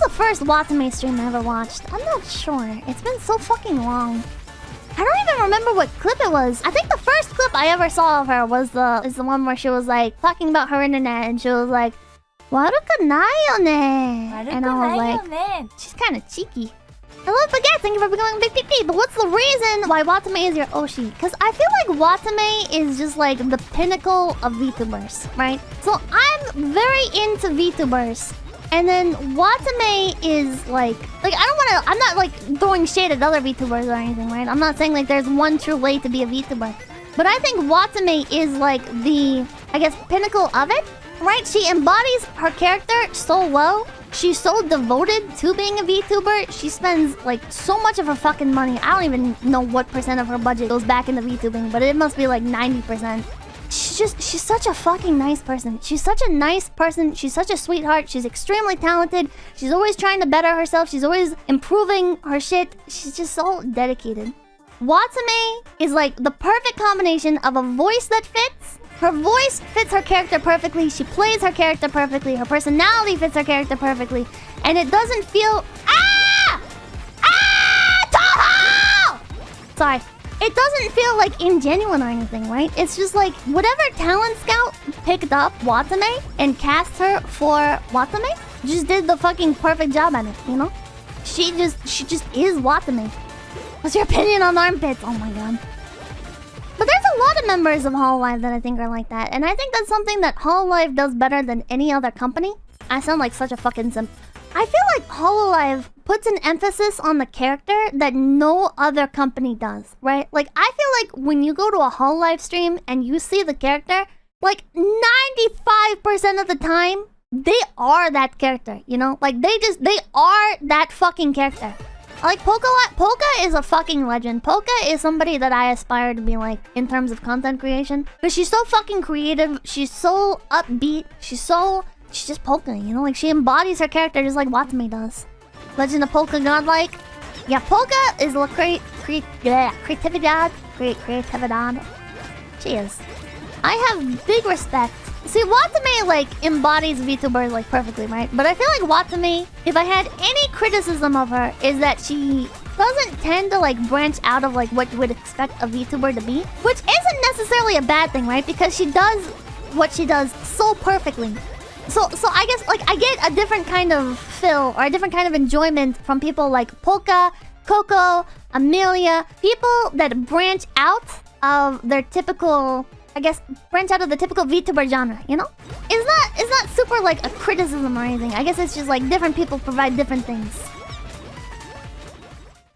the first Watame stream I ever watched? I'm not sure. It's been so fucking long. I don't even remember what clip it was. I think the first clip I ever saw of her was the one where she was like talking about her internet and she was like, "Waruku nayo ne." And I was like, she's kind of cheeky. Hello, Baguette. Thank you for becoming a big PP. But what's the reason why Watame is your Oshi? Because I feel like Watame is just like the pinnacle of VTubers, right? So I'm very into VTubers. And then Watame is like I don't want to, I'm not like throwing shade at other VTubers or anything, right? I'm not saying like there's one true way to be a VTuber. But I think Watame is like the, I guess, pinnacle of it, right? She embodies her character so well. She's so devoted to being a VTuber. She spends like so much of her fucking money. I don't even know what percent of her budget goes back into VTubing, but it must be like 90%. She's such a fucking nice person. She's such a nice person. She's such a sweetheart. She's extremely talented. She's always trying to better herself. She's always improving her shit. She's just so dedicated. Watame is like the perfect combination of a voice that fits. Her voice fits her character perfectly. She plays her character perfectly. Her personality fits her character perfectly. And it doesn't feel... Toho! Sorry. It doesn't feel like ingenuine or anything, right? It's just like whatever talent scout picked up Watame and cast her for Watame just did the fucking perfect job at it, you know? She just is Watame. What's your opinion on armpits? Oh my god. But there's a lot of members of Hololive that I think are like that. And I think that's something that Hololive does better than any other company. I sound like such a fucking simp. I feel like Hololive puts an emphasis on the character that no other company does, right? Like, I feel like when you go to a Hololive stream and you see the character, like 95% of the time, they are that character, you know? Like, they are that fucking character. Like, Polka is a fucking legend. Polka is somebody that I aspire to be like in terms of content creation. Because she's so fucking creative. She's so upbeat. She's just Polka, you know? Like, she embodies her character just like Watame does. Legend of Polka godlike. Yeah, Polka is a creatividad. She is. I have big respect. See, Watame, like, embodies VTubers, like, perfectly, right? But I feel like Watame, if I had any criticism of her, is that she doesn't tend to, like, branch out of, like, what you would expect a VTuber to be. Which isn't necessarily a bad thing, right? Because she does what she does so perfectly. So I guess, like, I get a different kind of feel or a different kind of enjoyment from people like Polka, Coco, Amelia. People that branch out of their typical... I guess branch out of the typical VTuber genre, you know? It's not super like a criticism or anything. I guess it's just like different people provide different things.